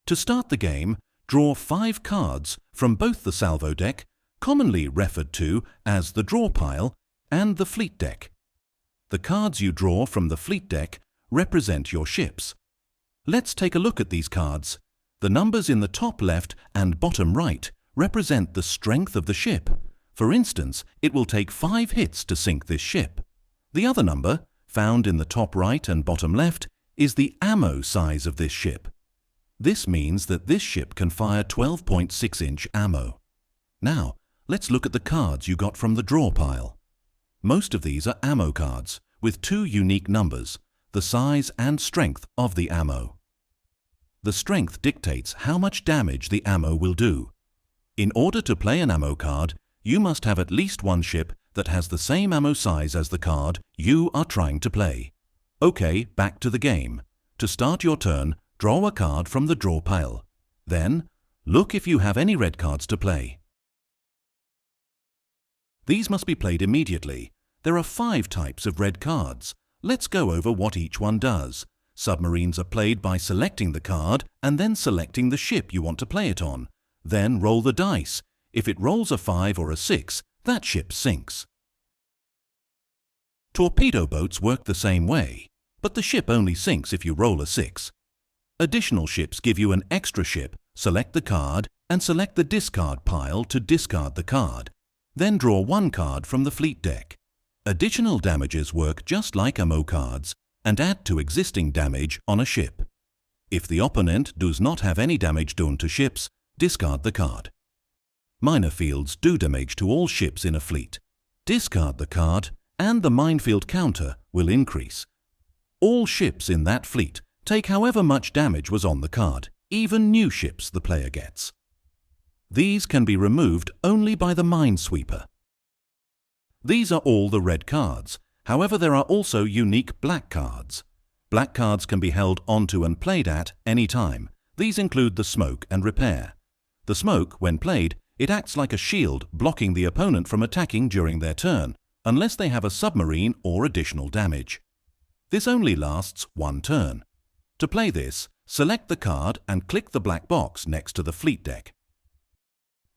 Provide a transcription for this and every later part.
To start the game, draw 5 cards from both the salvo deck, commonly referred to as the draw pile, and the fleet deck. The cards you draw from the fleet deck represent your ships. Let's take a look at these cards. The numbers in the top left and bottom right represent the strength of the ship. For instance, it will take 5 hits to sink this ship. The other number, found in the top right and bottom left, is the ammo size of this ship. This means that this ship can fire 12.6-inch ammo. Now, let's look at the cards you got from the draw pile. Most of these are ammo cards, with 2 unique numbers, the size and strength of the ammo. The strength dictates how much damage the ammo will do. In order to play an ammo card, you must have at least one ship that has the same ammo size as the card you are trying to play. Okay, back to the game. To start your turn, draw a card from the draw pile. Then, look if you have any red cards to play. These must be played immediately. There are 5 types of red cards. Let's go over what each one does. Submarines are played by selecting the card and then selecting the ship you want to play it on. Then roll the dice. If it rolls a 5 or a 6, that ship sinks. Torpedo boats work the same way, but the ship only sinks if you roll a 6. Additional ships give you an extra ship, select the card, and select the discard pile to discard the card. Then draw 1 card from the fleet deck. Additional damages work just like ammo cards and add to existing damage on a ship. If the opponent does not have any damage done to ships, discard the card. Minor fields do damage to all ships in a fleet. Discard the card and the minefield counter will increase. All ships in that fleet take however much damage was on the card, even new ships the player gets. These can be removed only by the minesweeper. These are all the red cards. However, there are also unique black cards. Black cards can be held onto and played at any time. These include the smoke and repair. The smoke, when played, it acts like a shield blocking the opponent from attacking during their turn, unless they have a submarine or additional damage. This only lasts 1 turn. To play this, select the card and click the black box next to the fleet deck.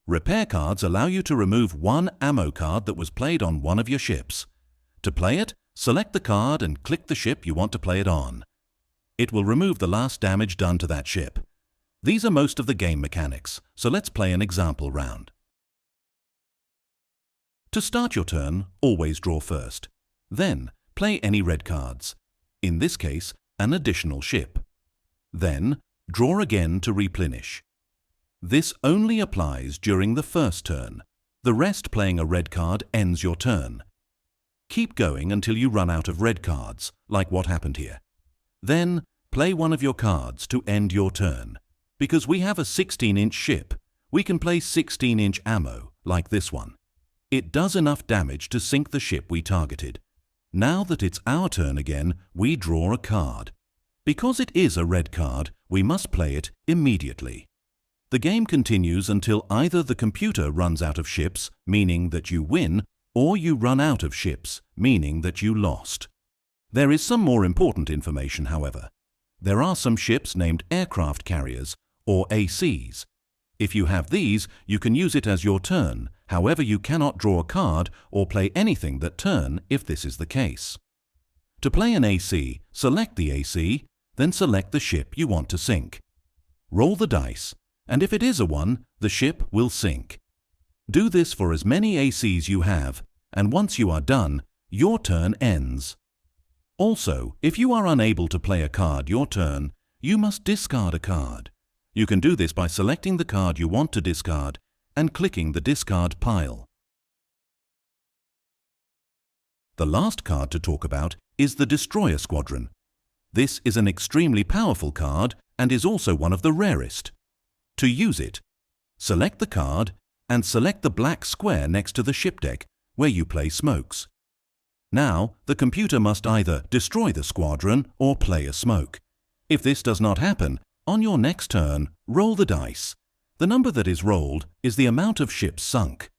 Repair cards allow you to remove 1 ammo card that was played on one of your ships. To play it, select the card and click the ship you want to play it on. It will remove the last damage done to that ship. These are most of the game mechanics, so let's play an example round. To start your turn, always draw first. Then, play any red cards. In this case, an additional ship. Then, draw again to replenish. This only applies during the first turn. The rest playing a red card ends your turn. Keep going until you run out of red cards, like what happened here. Then, play one of your cards to end your turn. Because we have a 16-inch ship, we can play 16-inch ammo, like this one. It does enough damage to sink the ship we targeted. Now that it's our turn again, we draw a card. Because it is a red card, we must play it immediately. The game continues until either the computer runs out of ships, meaning that you win, or you run out of ships, meaning that you lost. There is some more important information, however. There are some ships named aircraft carriers, or ACs. If you have these, you can use it as your turn. However, you cannot draw a card or play anything that turn if this is the case. To play an AC, select the AC, then select the ship you want to sink. Roll the dice, and if it is a 1, the ship will sink. Do this for as many ACs you have, and once you are done, your turn ends. Also, if you are unable to play a card your turn, you must discard a card. You can do this by selecting the card you want to discard and clicking the discard pile. The last card to talk about is the Destroyer Squadron. This is an extremely powerful card and is also one of the rarest. To use it, select the card and select the black square next to the ship deck where you play smokes. Now, the computer must either destroy the squadron or play a smoke. If this does not happen, on your next turn, roll the dice. The number that is rolled is the amount of ships sunk.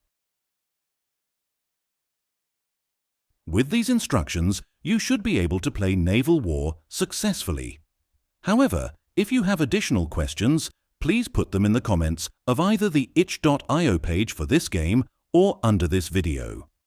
With these instructions, you should be able to play Naval War successfully. However, if you have additional questions, please put them in the comments of either the itch.io page for this game or under this video.